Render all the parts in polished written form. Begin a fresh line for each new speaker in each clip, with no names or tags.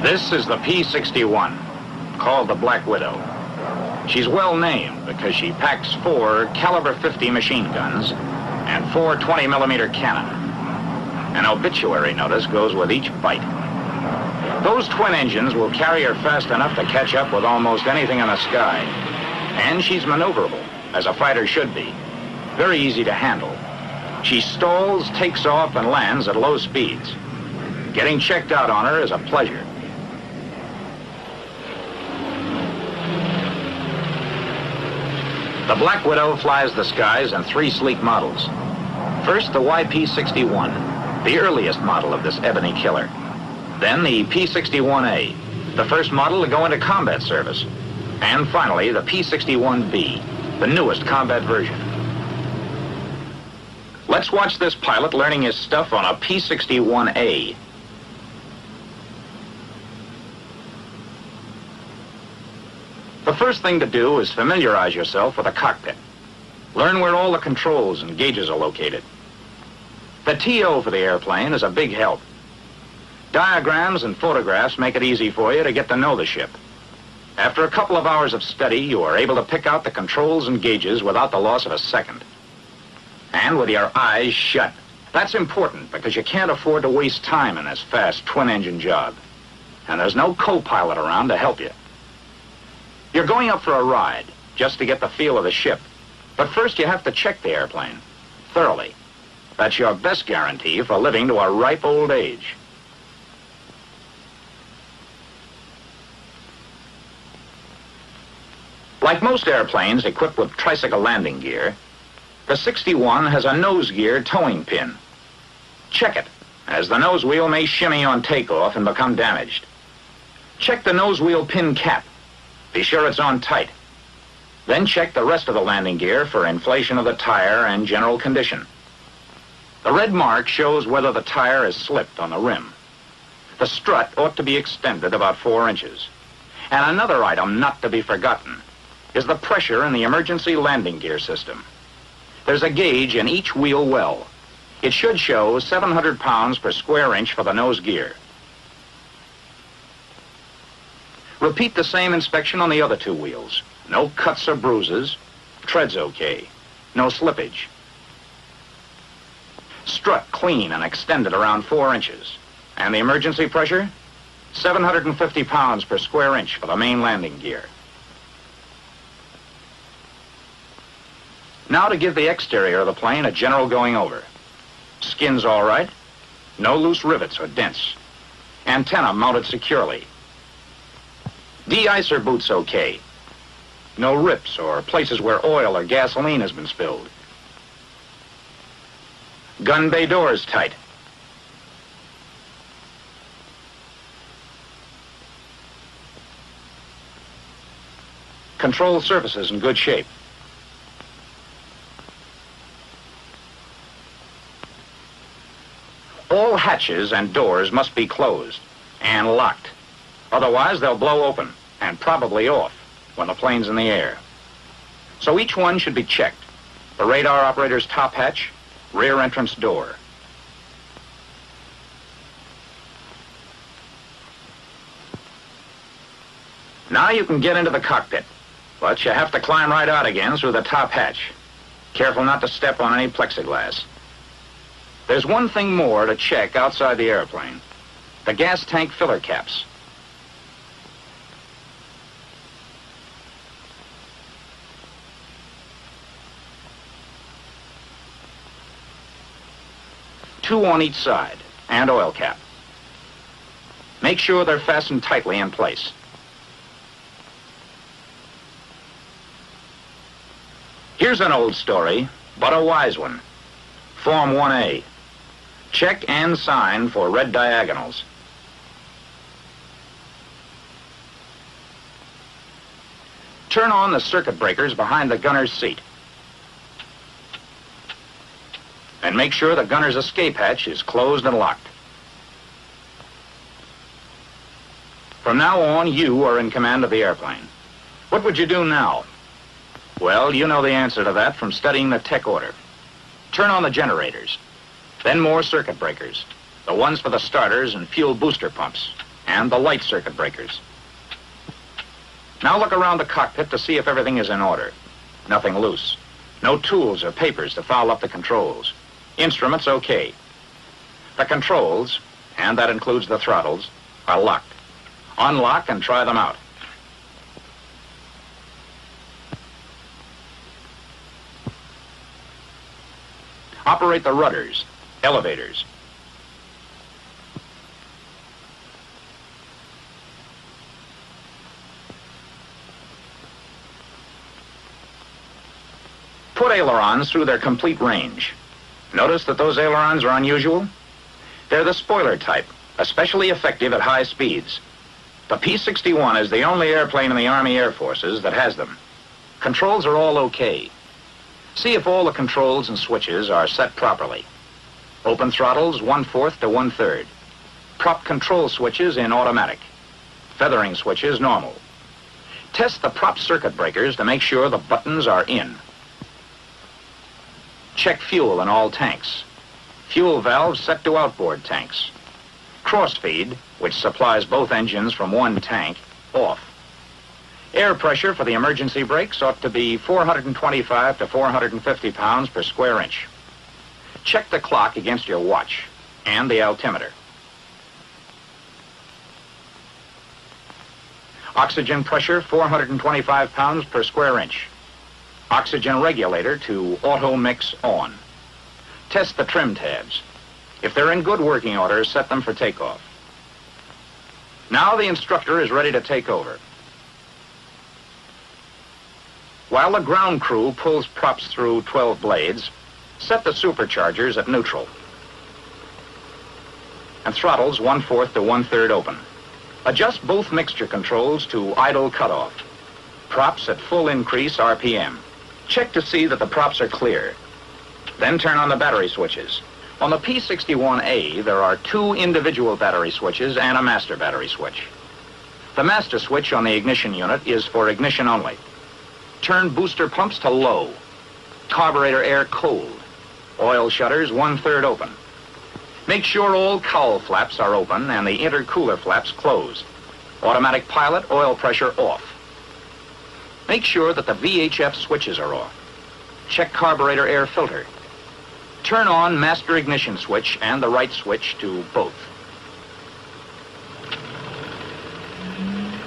This is the P-61, called the Black Widow. She's well named because she packs 4 caliber 50 machine guns and 4 20mm cannon. An obituary notice goes with each bite. Those twin engines will carry her fast enough to catch up with almost anything in the sky. And she's maneuverable, as a fighter should be. Very easy to handle. She stalls, takes off, and lands at low speeds. Getting checked out on her is a pleasure. The Black Widow flies the skies in 3 sleek models. First, the YP-61, the earliest model of this ebony killer. Then the P-61A, the first model to go into combat service. And finally, the P-61B, the newest combat version. Let's watch this pilot learning his stuff on a P-61A. The first thing to do is familiarize yourself with the cockpit. Learn where all the controls and gauges are located. The TO for the airplane is a big help. Diagrams and photographs make it easy for you to get to know the ship. After a couple of hours of study, you are able to pick out the controls and gauges without the loss of a second. And with your eyes shut. That's important because you can't afford to waste time in this fast twin-engine job. And there's no co-pilot around to help you. You're going up for a ride, just to get the feel of the ship. But first you have to check the airplane, thoroughly. That's your best guarantee for living to a ripe old age. Like most airplanes equipped with tricycle landing gear, the 61 has a nose gear towing pin. Check it, as the nose wheel may shimmy on takeoff and become damaged. Check the nose wheel pin cap. Be sure it's on tight. Then check the rest of the landing gear for inflation of the tire and general condition. The red mark shows whether the tire is slipped on the rim. The strut ought to be extended about 4 inches. And another item not to be forgotten is the pressure in the emergency landing gear system. There's a gauge in each wheel well. It should show 700 pounds per square inch for the nose gear. Repeat the same inspection on the other 2 wheels. No cuts or bruises. Tread's okay. No slippage. Strut clean and extended around 4 inches. And the emergency pressure? 750 pounds per square inch for the main landing gear. Now to give the exterior of the plane a general going over. Skin's all right. No loose rivets or dents. Antenna mounted securely. De-icer boots okay. No rips or places where oil or gasoline has been spilled. Gun bay doors tight. Control surfaces in good shape. All hatches and doors must be closed and locked. Otherwise, they'll blow open and probably off when the plane's in the air. So each one should be checked. The radar operator's top hatch, rear entrance door. Now you can get into the cockpit, but you have to climb right out again through the top hatch. Careful not to step on any plexiglass. There's one thing more to check outside the airplane. The gas tank filler caps. Two on each side, and oil cap. Make sure they're fastened tightly in place. Here's an old story, but a wise one. Form 1A. Check and sign for red diagonals. Turn on the circuit breakers behind the gunner's seat. And make sure the gunner's escape hatch is closed and locked. From now on, you are in command of the airplane. What would you do now? Well, you know the answer to that from studying the tech order. Turn on the generators, then more circuit breakers, the ones for the starters and fuel booster pumps, and the light circuit breakers. Now look around the cockpit to see if everything is in order. Nothing loose. No tools or papers to foul up the controls. Instruments okay. The controls, and that includes the throttles, are locked. Unlock and try them out. Operate the rudders, elevators. Put ailerons through their complete range. Notice that those ailerons are unusual? They're the spoiler type, especially effective at high speeds. The P-61 is the only airplane in the Army Air Forces that has them. Controls are all okay. See if all the controls and switches are set properly. Open throttles 1/4 to 1/3. Prop control switches in automatic. Feathering switches normal. Test the prop circuit breakers to make sure the buttons are in. Check fuel in all tanks. Fuel valves set to outboard tanks. Crossfeed, which supplies both engines from one tank, off. Air pressure for the emergency brakes ought to be 425 to 450 pounds per square inch. Check the clock against your watch and the altimeter. Oxygen pressure 425 pounds per square inch. Oxygen regulator to auto mix on. Test the trim tabs. If they're in good working order, set them for takeoff. Now the instructor is ready to take over. While the ground crew pulls props through 12 blades, set the superchargers at neutral and throttles 1/4 to 1/3 open. Adjust both mixture controls to idle cutoff. Props at full increase RPM. Check to see that the props are clear. Then turn on the battery switches. On the P-61A, there are 2 individual battery switches and a master battery switch. The master switch on the ignition unit is for ignition only. Turn booster pumps to low. Carburetor air cold. Oil shutters 1/3 open. Make sure all cowl flaps are open and the intercooler flaps closed. Automatic pilot oil pressure off. Make sure that the VHF switches are off. Check carburetor air filter. Turn on master ignition switch and the right switch to both.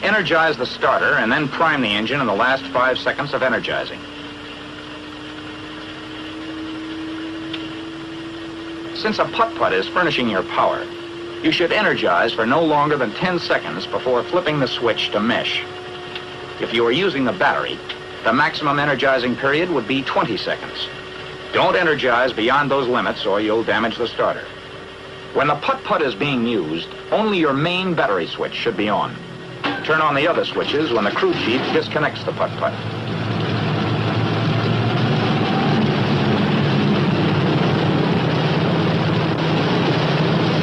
Energize the starter and then prime the engine in the last 5 seconds of energizing. Since a putt-putt is furnishing your power, you should energize for no longer than 10 seconds before flipping the switch to mesh. If you are using the battery, the maximum energizing period would be 20 seconds. Don't energize beyond those limits or you'll damage the starter. When the putt-putt is being used, only your main battery switch should be on. Turn on the other switches when the crew chief disconnects the putt-putt.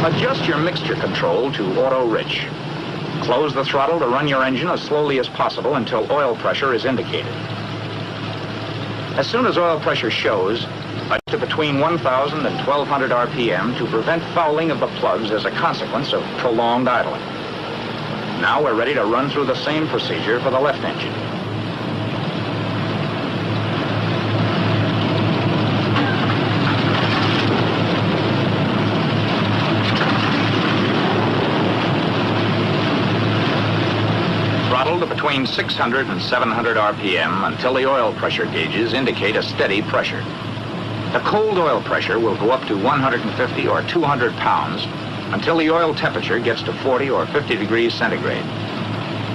Adjust your mixture control to auto-rich. Close the throttle to run your engine as slowly as possible until oil pressure is indicated. As soon as oil pressure shows, adjust to between 1,000 and 1,200 RPM to prevent fouling of the plugs as a consequence of prolonged idling. Now we're ready to run through the same procedure for the left engine. Throttle to between 600 and 700 RPM until the oil pressure gauges indicate a steady pressure. The cold oil pressure will go up to 150 or 200 pounds until the oil temperature gets to 40 or 50 degrees centigrade.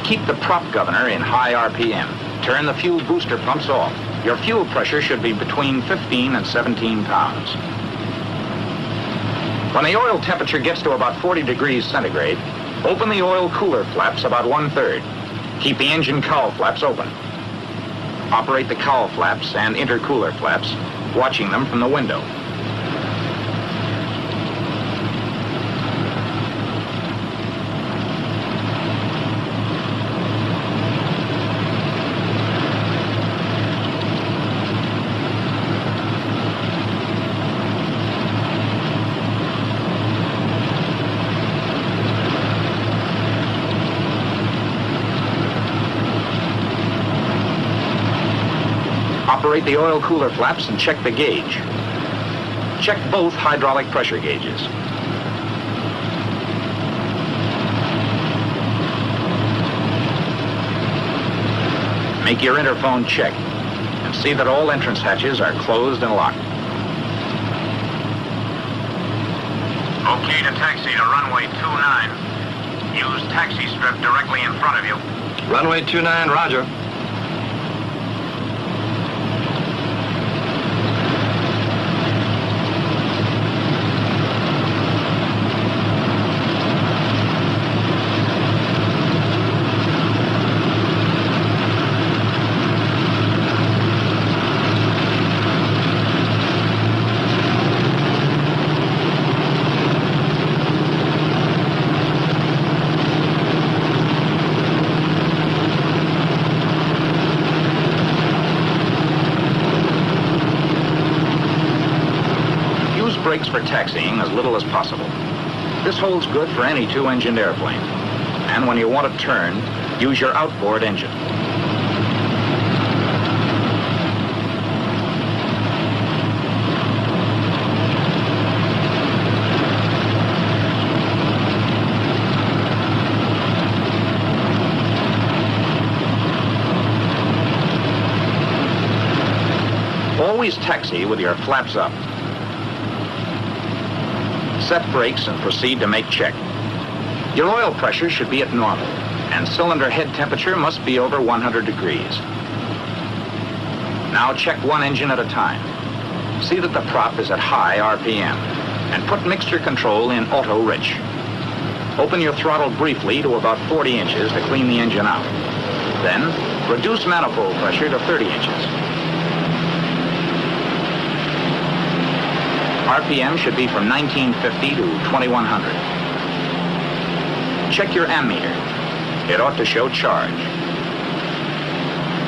Keep the prop governor in high RPM. Turn the fuel booster pumps off. Your fuel pressure should be between 15 and 17 pounds. When the oil temperature gets to about 40 degrees centigrade, open the oil cooler flaps about 1/3. Keep the engine cowl flaps open. Operate the cowl flaps and intercooler flaps, watching them from the window. Operate the oil cooler flaps and check the gauge. Check both hydraulic pressure gauges. Make your interphone check and see that all entrance hatches are closed and locked. Okay to taxi to runway 29. Use taxi strip directly in front of you.
Runway 29, roger.
Brakes for taxiing as little as possible. This holds good for any two-engined airplane. And when you want to turn, use your outboard engine. Always taxi with your flaps up. Set brakes and proceed to make check. Your oil pressure should be at normal, and cylinder head temperature must be over 100 degrees. Now check one engine at a time. See that the prop is at high RPM, and put mixture control in auto-rich. Open your throttle briefly to about 40 inches to clean the engine out. Then, reduce manifold pressure to 30 inches. RPM should be from 1950 to 2100. Check your ammeter. It ought to show charge.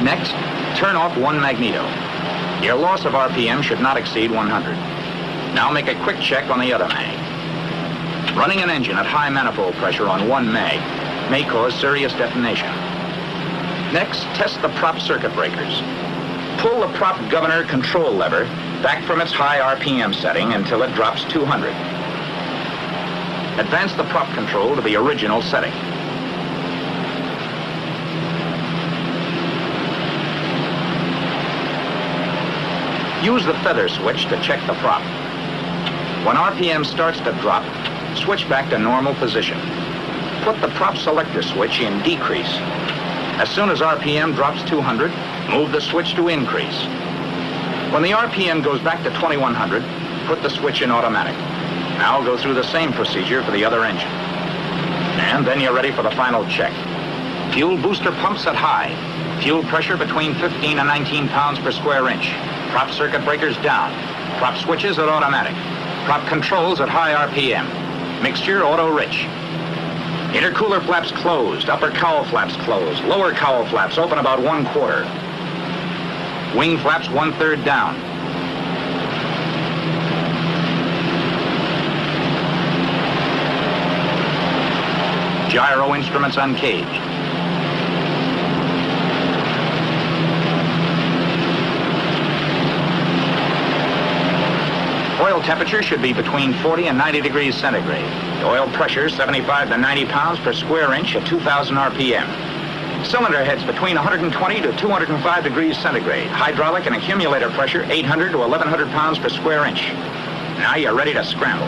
Next, turn off one magneto. Your loss of RPM should not exceed 100. Now make a quick check on the other mag. Running an engine at high manifold pressure on one mag may cause serious detonation. Next, test the prop circuit breakers. Pull the prop governor control lever back from its high RPM setting until it drops 200. Advance the prop control to the original setting. Use the feather switch to check the prop. When RPM starts to drop, switch back to normal position. Put the prop selector switch in decrease. As soon as RPM drops 200, move the switch to increase. When the RPM goes back to 2100, put the switch in automatic. Now go through the same procedure for the other engine. And then you're ready for the final check. Fuel booster pumps at high. Fuel pressure between 15 and 19 pounds per square inch. Prop circuit breakers down. Prop switches at automatic. Prop controls at high RPM. Mixture auto-rich. Intercooler flaps closed. Upper cowl flaps closed. Lower cowl flaps open about 1/4. Wing flaps 1/3 down. Gyro instruments uncaged. Oil temperature should be between 40 and 90 degrees centigrade. The oil pressure 75 to 90 pounds per square inch at 2,000 RPM. Cylinder heads between 120 to 205 degrees centigrade. Hydraulic and accumulator pressure 800 to 1,100 pounds per square inch. Now you're ready to scramble.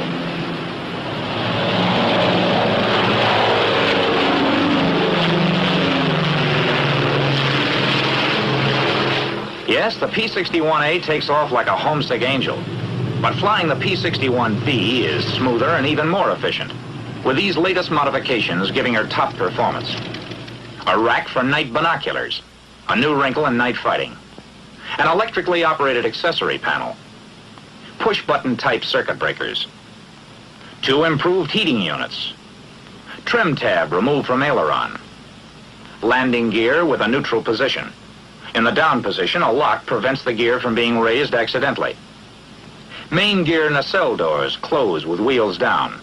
Yes, the P-61A takes off like a homesick angel. But flying the P-61B is smoother and even more efficient, with these latest modifications giving her top performance. A rack for night binoculars, a new wrinkle in night fighting, an electrically operated accessory panel, push-button type circuit breakers, 2 improved heating units, trim tab removed from aileron, landing gear with a neutral position. In the down position, a lock prevents the gear from being raised accidentally. Main gear nacelle doors close with wheels down.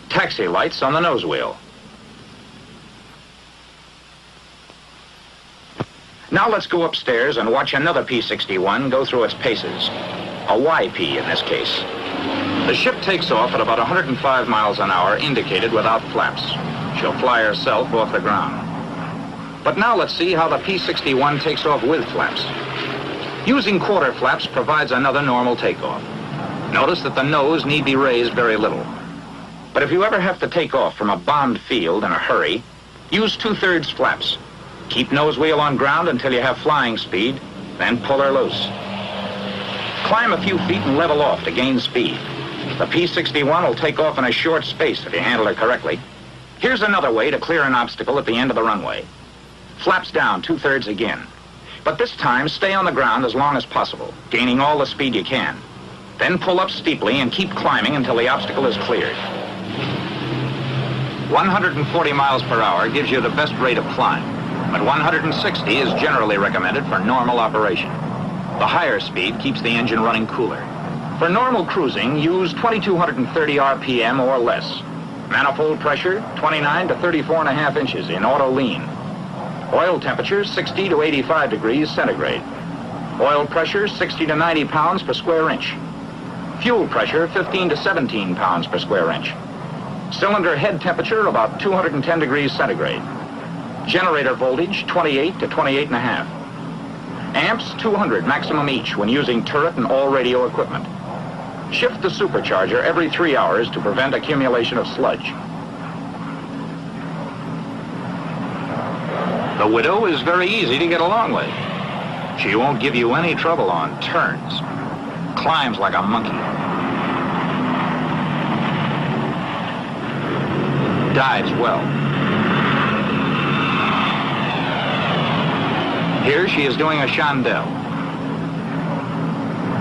Taxi lights on the nose wheel. Now let's go upstairs and watch another P-61 go through its paces. A YP in this case. The ship takes off at about 105 miles an hour, indicated without flaps. She'll fly herself off the ground. But now let's see how the P-61 takes off with flaps. Using quarter flaps provides another normal takeoff. Notice that the nose need be raised very little. But if you ever have to take off from a bombed field in a hurry, use 2/3 flaps. Keep nose wheel on ground until you have flying speed, then pull her loose. Climb a few feet and level off to gain speed. The P-61 will take off in a short space if you handle her correctly. Here's another way to clear an obstacle at the end of the runway. Flaps down 2/3 again. But this time, stay on the ground as long as possible, gaining all the speed you can. Then pull up steeply and keep climbing until the obstacle is cleared. 140 miles per hour gives you the best rate of climb, but 160 is generally recommended for normal operation. The higher speed keeps the engine running cooler. For normal cruising, use 2230 RPM or less. Manifold pressure, 29 to 34.5 inches in auto lean. Oil temperature, 60 to 85 degrees centigrade. Oil pressure, 60 to 90 pounds per square inch. Fuel pressure, 15 to 17 pounds per square inch. Cylinder head temperature, about 210 degrees centigrade. Generator voltage, 28 to 28.5. Amps, 200 maximum each when using turret and all radio equipment. Shift the supercharger every 3 hours to prevent accumulation of sludge. The Widow is very easy to get along with. She won't give you any trouble on turns. Climbs like a monkey. Dives well. Here she is doing a chandelle.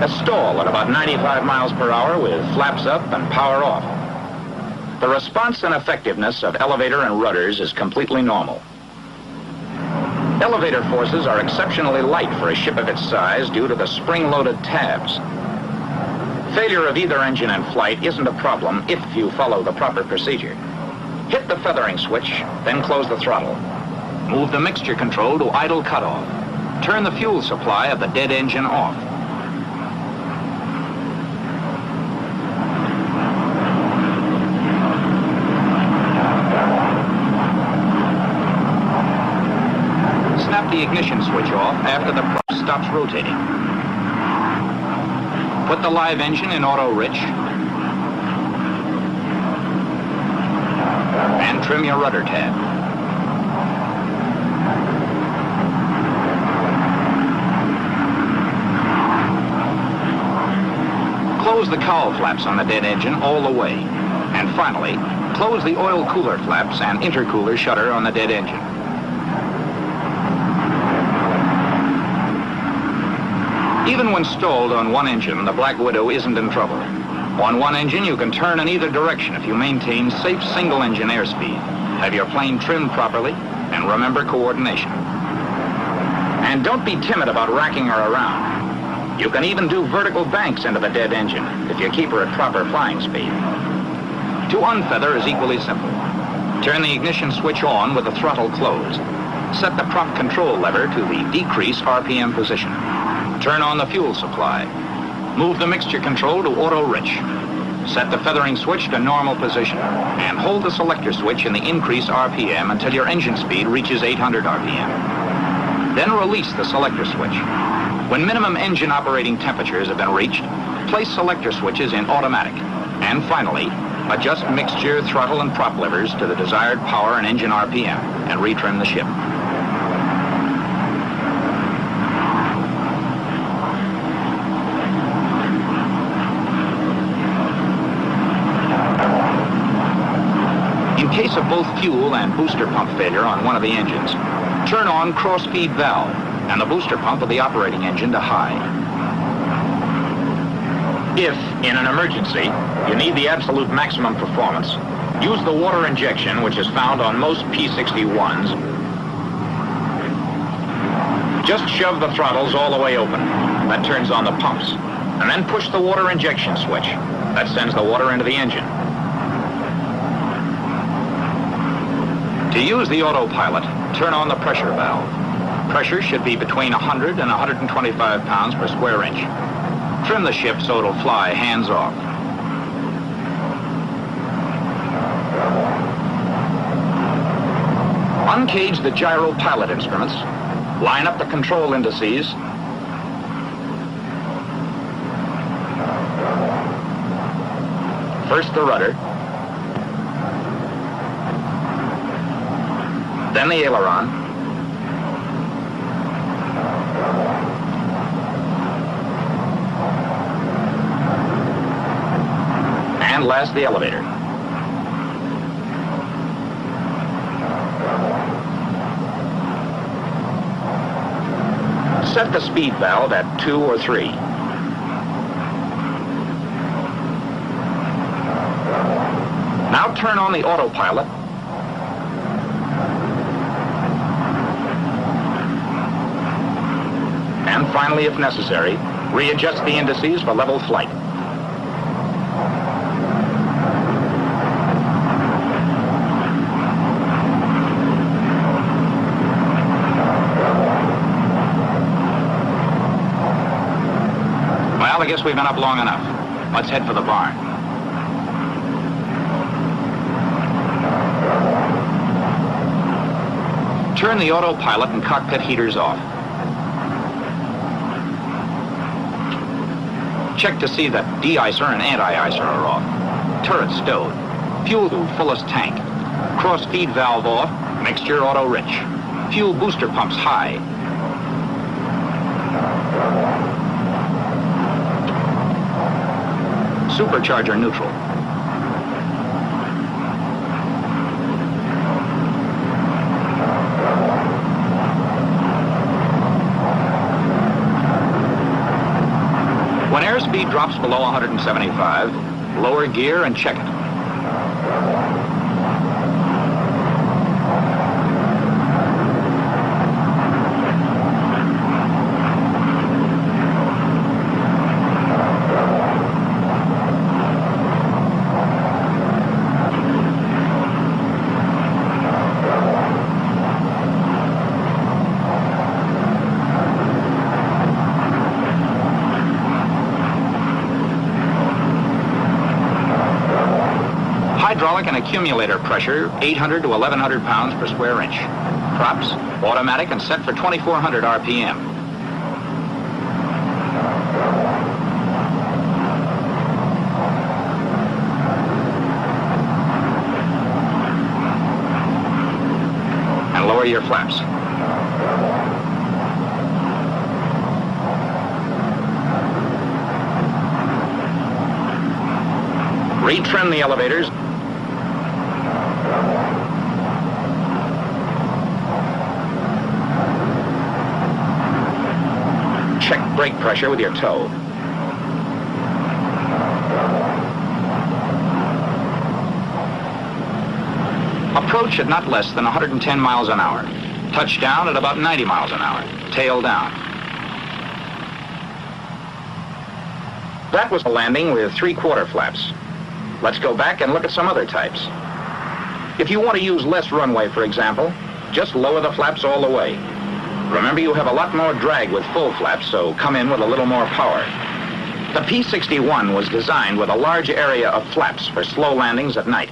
A stall at about 95 miles per hour with flaps up and power off. The response and effectiveness of elevator and rudders is completely normal. Elevator forces are exceptionally light for a ship of its size due to the spring-loaded tabs. Failure of either engine in flight isn't a problem if you follow the proper procedure. Hit the feathering switch, then close the throttle. Move the mixture control to idle cutoff. Turn the fuel supply of the dead engine off. Snap the ignition switch off after the prop stops rotating. Put the live engine in auto rich. And trim your rudder tab. Close the cowl flaps on the dead engine all the way. And finally, close the oil cooler flaps and intercooler shutter on the dead engine. Even when stalled on one engine, the Black Widow isn't in trouble. On one engine, you can turn in either direction if you maintain safe single-engine airspeed, have your plane trimmed properly, and remember coordination. And don't be timid about racking her around. You can even do vertical banks into the dead engine if you keep her at proper flying speed. To unfeather is equally simple. Turn the ignition switch on with the throttle closed. Set the prop control lever to the decrease RPM position. Turn on the fuel supply. Move the mixture control to auto rich. Set the feathering switch to normal position and hold the selector switch in the increase RPM until your engine speed reaches 800 RPM. Then release the selector switch. When minimum engine operating temperatures have been reached, place selector switches in automatic. And finally, adjust mixture, throttle, and prop levers to the desired power and engine RPM and retrim the ship. In case of both fuel and booster pump failure on one of the engines, turn on cross-feed valve and the booster pump of the operating engine to high. If, in an emergency, you need the absolute maximum performance, use the water injection, which is found on most P-61s. Just shove the throttles all the way open. That turns on the pumps. And then push the water injection switch. That sends the water into the engine. To use the autopilot, turn on the pressure valve. Pressure should be between 100 and 125 pounds per square inch. Trim the ship so it'll fly hands off. Uncage the gyro pilot instruments. Line up the control indices. First the rudder. Then the aileron. And last the elevator. Set the speed valve at 2 or 3. Now turn on the autopilot. And finally, if necessary, readjust the indices for level flight. Well, I guess we've been up long enough. Let's head for the barn. Turn the autopilot and cockpit heaters off. Check to see that de-icer and anti-icer are off. Turret stowed. Fuel to fullest tank. Cross feed valve off. Mixture auto rich. Fuel booster pumps high. Supercharger neutral. When airspeed drops below 175, lower gear and check it. Hydraulic and accumulator pressure, 800 to 1100 pounds per square inch. Props, automatic and set for 2400 RPM. And lower your flaps. Retrim the elevators. Check brake pressure with your toe. Approach at not less than 110 miles an hour. Touchdown at about 90 miles an hour. Tail down. That was a landing with 3/4 flaps. Let's go back and look at some other types. If you want to use less runway, for example, just lower the flaps all the way. Remember, you have a lot more drag with full flaps, so come in with a little more power. The P-61 was designed with a large area of flaps for slow landings at night.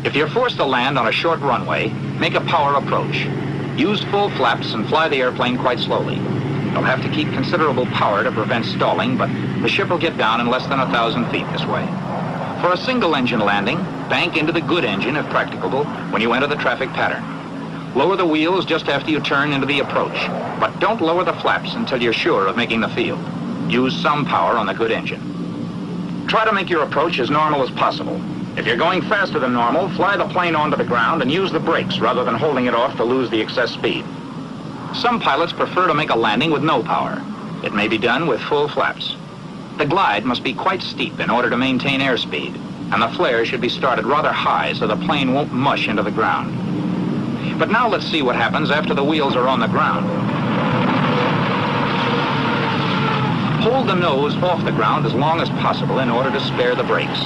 If you're forced to land on a short runway, make a power approach. Use full flaps and fly the airplane quite slowly. You'll have to keep considerable power to prevent stalling, but the ship will get down in less than 1,000 feet this way. For a single engine landing, bank into the good engine if practicable when you enter the traffic pattern. Lower the wheels just after you turn into the approach, but don't lower the flaps until you're sure of making the field. Use some power on the good engine. Try to make your approach as normal as possible. If you're going faster than normal, fly the plane onto the ground and use the brakes rather than holding it off to lose the excess speed. Some pilots prefer to make a landing with no power. It may be done with full flaps. The glide must be quite steep in order to maintain airspeed, and the flare should be started rather high so the plane won't mush into the ground. But now let's see what happens after the wheels are on the ground. Hold the nose off the ground as long as possible in order to spare the brakes.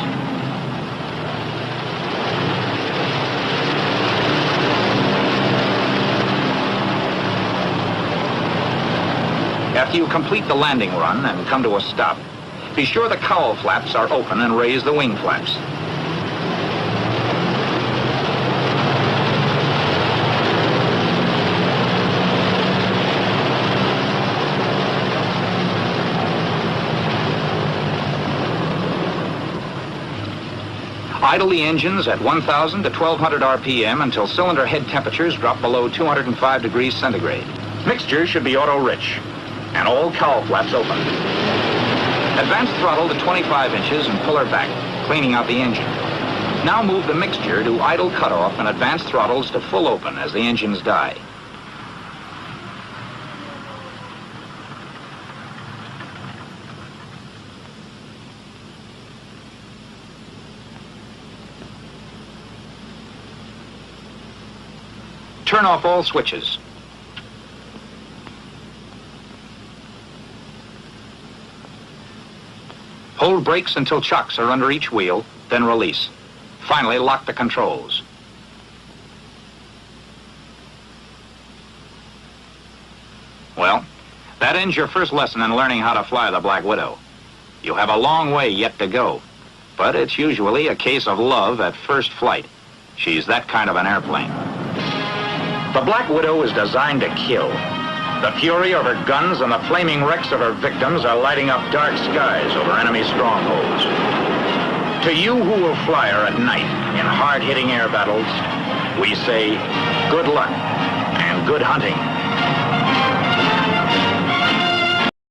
After you complete the landing run and come to a stop, be sure the cowl flaps are open and raise the wing flaps. Idle the engines at 1,000 to 1,200 RPM until cylinder head temperatures drop below 205 degrees centigrade. Mixture should be auto-rich, and all cowl flaps open. Advance throttle to 25 inches and pull her back, cleaning out the engine. Now move the mixture to idle cutoff and advance throttles to full open as the engines die. Turn off all switches. Hold brakes until chocks are under each wheel, then release. Finally, lock the controls. Well, that ends your first lesson in learning how to fly the Black Widow. You have a long way yet to go, but it's usually a case of love at first flight. She's that kind of an airplane. The Black Widow is designed to kill. The fury of her guns and the flaming wrecks of her victims are lighting up dark skies over enemy strongholds. To you who will fly her at night in hard-hitting air battles, we say good luck and good hunting.